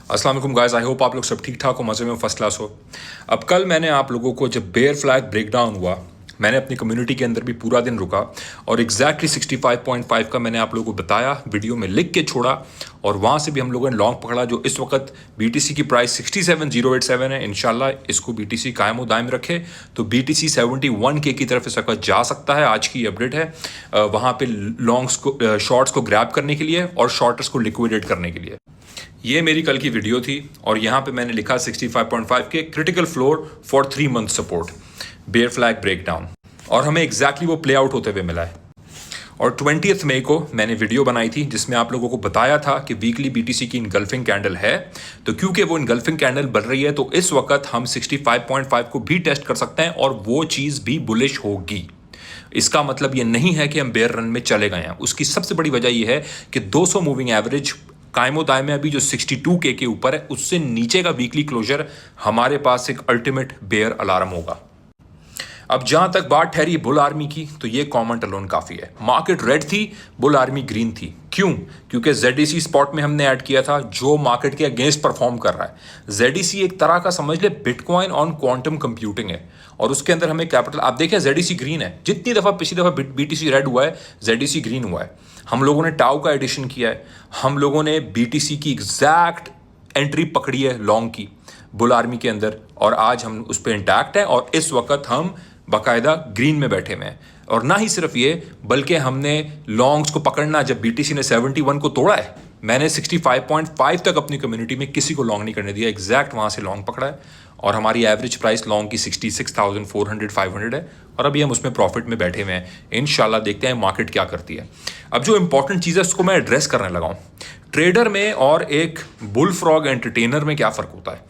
अस्सलाम वालेकुम guys, I hope आप लोग सब ठीक ठाक हो, मज़े में फर्स्ट क्लास हो। अब कल मैंने आप लोगों को जब बेयर फ्लैग ब्रेकडाउन हुआ, मैंने अपनी कम्युनिटी के अंदर भी पूरा दिन रुका और एग्जैक्टली 65.5 का मैंने आप लोगों को बताया, वीडियो में लिख के छोड़ा और वहाँ से भी हम लोगों ने लॉन्ग पकड़ा। जो इस वक्त BTC की प्राइस 67,087 है। इंशाल्लाह इसको BTC कायम दायम रखे तो BTC 71K की तरफ इस वक्त जा सकता है। आज की अपडेट है वहाँ पे लॉन्ग्स को शॉर्ट्स को ग्रैब करने के लिए और शॉर्टर्स को लिक्विडेट करने के लिए। ये मेरी कल की वीडियो थी और यहाँ पे मैंने लिखा 65.5 के critical floor for 3 month support, bear flag breakdown, और हमें एग्जैक्टली वो प्ले आउट होते हुए मिला है। और 20 मई को मैंने वीडियो बनाई थी जिसमें आप लोगों को बताया था कि वीकली BTC की इनगल्फिंग कैंडल है, तो क्योंकि वो इनगल्फिंग कैंडल बन रही है तो इस वक्त हम 65.5 को भी टेस्ट कर सकते हैं और वो चीज़ भी बुलिश होगी। इसका मतलब ये नहीं है कि हम बेयर रन में चले गए हैं। उसकी सबसे बड़ी वजह यह है कि 200 मूविंग एवरेज कायमो दायम में अभी जो 62K के ऊपर है, उससे नीचे का वीकली क्लोजर हमारे पास एक अल्टीमेट बेयर अलार्म होगा। अब जहां तक बात ठहरी बुल आर्मी की, तो ये कमेंट अलोन काफ़ी है। मार्केट रेड थी, बुल आर्मी ग्रीन थी। क्यों? क्योंकि ZEC स्पॉट में हमने ऐड किया था जो मार्केट के अगेंस्ट परफॉर्म कर रहा है। ZEC एक तरह का समझ ले बिटकॉइन ऑन क्वांटम कंप्यूटिंग है और उसके अंदर हमें कैपिटल, आप देखें ZEC ग्रीन है। जितनी दफ़ा पिछली दफ़ा BTC रेड हुआ है, ZEC ग्रीन हुआ है। हम लोगों ने टाउ का एडिशन किया है, हम लोगों ने BTC की एग्जैक्ट एंट्री पकड़ी है लॉन्ग की बुल आर्मी के अंदर और आज हम उस पर इंटैक्ट है और इस वक्त हम बाकायदा ग्रीन में बैठे हुए हैं। और ना ही सिर्फ ये, बल्कि हमने लॉन्ग्स को पकड़ना, जब BTC ने 71 को तोड़ा है, मैंने 65.5 तक अपनी कम्युनिटी में किसी को लॉन्ग नहीं करने दिया, एग्जैक्ट वहाँ से लॉन्ग पकड़ा है और हमारी एवरेज प्राइस लॉन्ग की 66,400-500 है और अभी हम उसमें प्रॉफिट में बैठे हुए हैं। इंशाल्लाह देखते हैं मार्केट क्या करती है। अब जो इंपॉर्टेंट चीज़ है उसको मैं एड्रेस करने लगा हूँ। ट्रेडर में और एक बुल फ्रॉग एंटरटेनर में क्या फ़र्क होता है?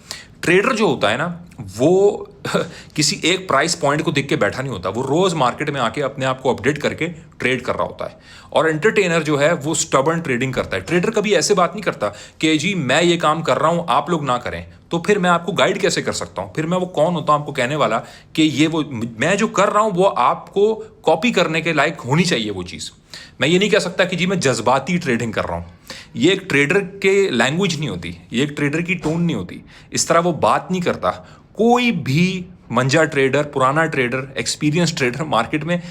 ट्रेडर जो होता है ना, वो किसी एक प्राइस पॉइंट को देख के बैठा नहीं होता, वो रोज़ मार्केट में आके अपने आप को अपडेट करके ट्रेड कर रहा होता है। और एंटरटेनर जो है वो स्टबर्न ट्रेडिंग करता है। ट्रेडर कभी ऐसे बात नहीं करता कि जी मैं ये काम कर रहा हूँ आप लोग ना करें तो फिर मैं आपको गाइड कैसे कर सकता हूँ, फिर मैं वो कौन होता हूँ आपको कहने वाला कि ये वो मैं जो कर रहा हूँ वो आपको कॉपी करने के लायक होनी चाहिए वो चीज़। मैं ये नहीं कह सकता कि जी मैं जज्बाती ट्रेडिंग कर रहा हूँ। ये एक ट्रेडर के लैंग्वेज नहीं होती, ये एक ट्रेडर की टोन नहीं होती, इस तरह वो बात नहीं करता। कोई भी मंजा ट्रेडर, पुराना ट्रेडर, एक्सपीरियंस ट्रेडर मार्केट में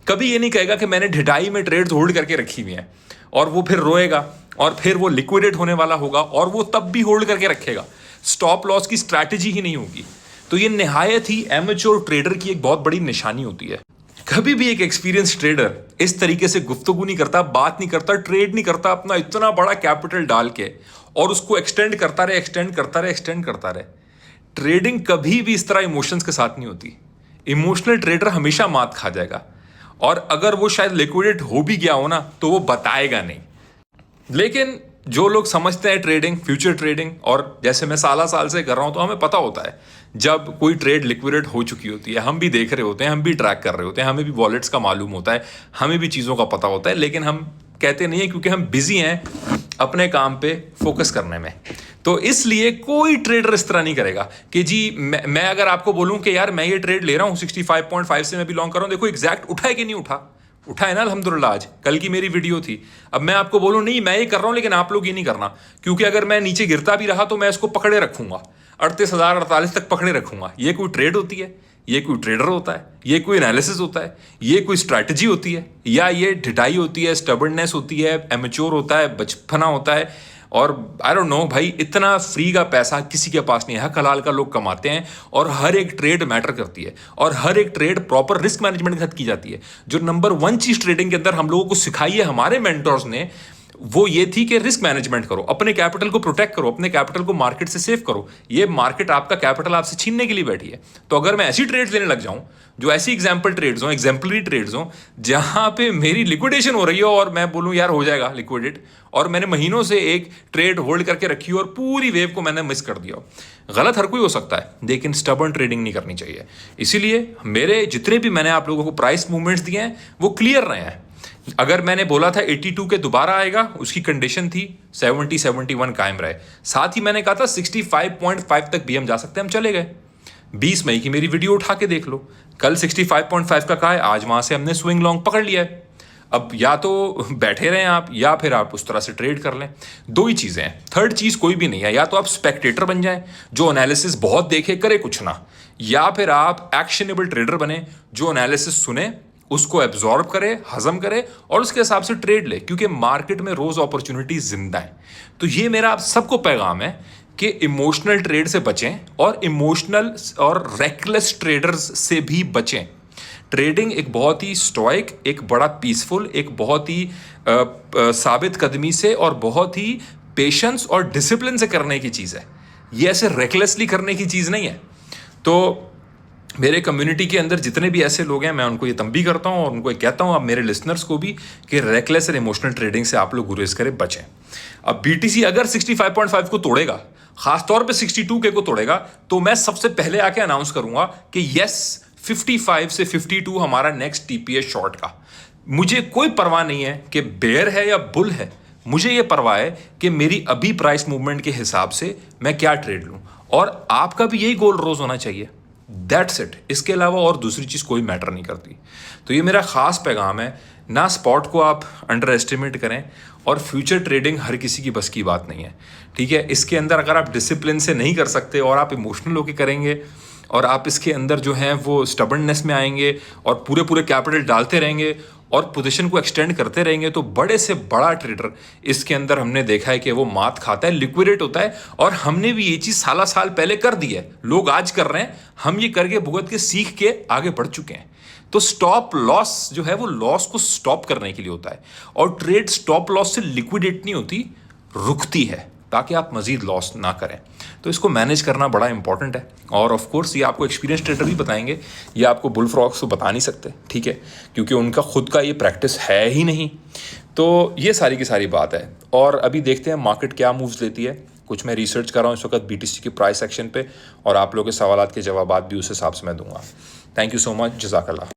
कभी ये नहीं कहेगा कि मैंने ढिठाई में ट्रेड्स होल्ड करके रखी हुई हैं और वो फिर रोएगा और फिर वो लिक्विडेट होने वाला होगा और वो तब भी होल्ड करके रखेगा। स्टॉप लॉस की स्ट्रैटेजी ही नहीं होगी। तो ये निहायत ही एमेच्योर ट्रेडर की एक बहुत बड़ी निशानी होती है। कभी भी एक एक्सपीरियंस ट्रेडर इस तरीके से गुफ्तगू नहीं करता, बात नहीं करता, ट्रेड नहीं करता अपना इतना बड़ा कैपिटल डाल के और उसको एक्सटेंड करता रहे, एक्सटेंड करता रहे, एक्सटेंड करता रहे। ट्रेडिंग कभी भी इस तरह इमोशंस के साथ नहीं होती। इमोशनल ट्रेडर हमेशा मात खा जाएगा और अगर वो शायद लिक्विडेट हो भी गया हो ना तो वो बताएगा नहीं। लेकिन जो लोग समझते हैं ट्रेडिंग, फ्यूचर ट्रेडिंग, और जैसे मैं साल से कर रहा हूं तो हमें पता होता है जब कोई ट्रेड लिक्विडेट हो चुकी होती है। हम भी देख रहे होते हैं, हम भी ट्रैक कर रहे होते हैं, हमें भी वॉलेट्स का मालूम होता है, हमें भी चीज़ों का पता होता है, लेकिन हम कहते नहीं है क्योंकि हम बिजी हैं अपने काम पे फोकस करने में। तो इसलिए कोई ट्रेडर इस तरह नहीं करेगा कि जी मैं अगर आपको बोलूं कि यार मैं ये ट्रेड ले रहा हूं 65.5 से मैं भी लॉन्ग कर रहा हूं, देखो एग्जैक्ट उठा है कि नहीं उठा, उठा है ना अल्हम्दुलिल्लाह। आज कल की मेरी वीडियो थी। अब मैं आपको बोलूं नहीं मैं ये कर रहा हूं लेकिन आप लोग ये नहीं करना, क्योंकि अगर मैं नीचे गिरता भी रहा तो मैं इसको पकड़े रखूंगा 38,048 तक पकड़े रखूंगा। ये कोई ट्रेड होती है? ये कोई ट्रेडर होता है? ये कोई एनालिसिस होता है? ये कोई स्ट्रैटेजी होती है? या ये ढिठाई होती है, स्टबर्डनेस होती है, एमेच्योर होता है, बचपना होता है? और आई डोंट नो भाई, इतना फ्री का पैसा किसी के पास नहीं है। हक हलाल का लोग कमाते हैं और हर एक ट्रेड मैटर करती है और हर एक ट्रेड प्रॉपर रिस्क मैनेजमेंट के साथ की जाती है। जो नंबर 1 चीज ट्रेडिंग के अंदर हम लोगों को सिखाई है हमारे मेंटर्स ने, वो ये थी कि रिस्क मैनेजमेंट करो, अपने कैपिटल को प्रोटेक्ट करो, अपने कैपिटल को मार्केट से सेव करो। ये मार्केट आपका कैपिटल आपसे छीनने के लिए बैठी है। तो अगर मैं ऐसी ट्रेड्स लेने लग जाऊं जो ऐसी एग्जाम्पल ट्रेड्स हो, एग्जाम्पलरी ट्रेड्स हो, जहां पे मेरी लिक्विडेशन हो रही हो और मैं बोलूं यार हो जाएगा लिक्विडेट, और मैंने महीनों से एक ट्रेड होल्ड करके रखी हो और पूरी वेव को मैंने मिस कर दिया, गलत हर कोई हो सकता है लेकिन स्टबर्न ट्रेडिंग नहीं करनी चाहिए। इसीलिए मेरे जितने भी मैंने आप लोगों को प्राइस मूवमेंट्स दिए हैं वो क्लियर रहे हैं। अगर मैंने बोला था 82 के दोबारा आएगा, उसकी कंडीशन थी 71 कायम रहे। साथ ही मैंने कहा था 65.5 तक भी हम जा सकते हैं, हम चले गए। 20 मई की मेरी वीडियो उठा के देख लो, कल 65.5 का कहा है, आज वहां से हमने स्विंग लॉन्ग पकड़ लिया है। अब या तो बैठे रहें आप या फिर आप उस तरह से ट्रेड कर लें, दो ही चीज़ें हैं, थर्ड चीज़ कोई भी नहीं है। या तो आप स्पेक्टेटर बन जाएं जो एनालिसिस बहुत देखे करे कुछ ना, या फिर आप एक्शनेबल ट्रेडर बने जो एनालिसिस सुने उसको एब्जॉर्ब करे, हजम करे और उसके हिसाब से ट्रेड ले, क्योंकि मार्केट में रोज अपॉर्चुनिटी जिंदा है। तो ये मेरा आप सबको पैगाम है कि इमोशनल ट्रेड से बचें और इमोशनल और रेकलेस ट्रेडर्स से भी बचें। ट्रेडिंग एक बहुत ही स्टॉइक, एक बड़ा पीसफुल, एक बहुत ही साबित कदमी से और बहुत ही पेशेंस और डिसिप्लिन से करने की चीज़ है। ये ऐसे रेकलेसली करने की चीज़ नहीं है। तो मेरे कम्युनिटी के अंदर जितने भी ऐसे लोग हैं, मैं उनको ये तंबी करता हूँ और उनको ये कहता हूँ, अब मेरे लिसनर्स को भी, कि रेकलेस और इमोशनल ट्रेडिंग से आप लोग गुरेज करें, बचें। अब बीटीसी अगर 65.5 को तोड़ेगा, खासतौर पे 62 के को तोड़ेगा, तो मैं सबसे पहले आके अनाउंस करूंगा कि यस 55 से 52 हमारा नेक्स्ट टीपीएस शॉर्ट का। मुझे कोई परवाह नहीं है कि बेयर है या बुल है, मुझे ये परवाह है कि मेरी अभी प्राइस मूवमेंट के हिसाब से मैं क्या ट्रेड लूं, और आपका भी यही गोल रोज होना चाहिए। That's it. इसके अलावा और दूसरी चीज़ कोई मैटर नहीं करती। तो ये मेरा ख़ास पैगाम है, ना स्पॉट को आप अंडर एस्टिमेट करें, और फ्यूचर ट्रेडिंग हर किसी की बस की बात नहीं है, ठीक है। इसके अंदर अगर आप डिसिप्लिन से नहीं कर सकते और आप इमोशनल होकर करेंगे और आप इसके अंदर जो है वो स्टबर्ननेस में आएंगे और पूरे पूरे कैपिटल डालते रहेंगे और पोजीशन को एक्सटेंड करते रहेंगे, तो बड़े से बड़ा ट्रेडर इसके अंदर हमने देखा है कि वो मात खाता है, लिक्विडेट होता है। और हमने भी ये चीज़ साल पहले कर दी है, लोग आज कर रहे हैं, हम ये करके भुगत के सीख के आगे बढ़ चुके हैं। तो स्टॉप लॉस जो है वो लॉस को स्टॉप करने के लिए होता है, और ट्रेड स्टॉप लॉस से लिक्विडेट नहीं होती, रुकती है, ताकि आप मजीद लॉस ना करें। तो इसको मैनेज करना बड़ा इंपॉर्टेंट है। और ऑफ कोर्स ये आपको एक्सपीरियंस ट्रेडर भी बताएंगे, ये आपको बुल फ्रॉग्स तो बता नहीं सकते, ठीक है, क्योंकि उनका खुद का ये प्रैक्टिस है ही नहीं। तो ये सारी की सारी बात है। और अभी देखते हैं मार्केट क्या मूव्स लेती है। कुछ मैं रिसर्च कर रहा हूँ इस वक्त बीटीसी की प्राइस एक्शन पे, और आप लोगों के सवालात के जवाब भी उस हिसाब से मैं दूंगा। थैंक यू सो मच, जज़ाकल्लाह।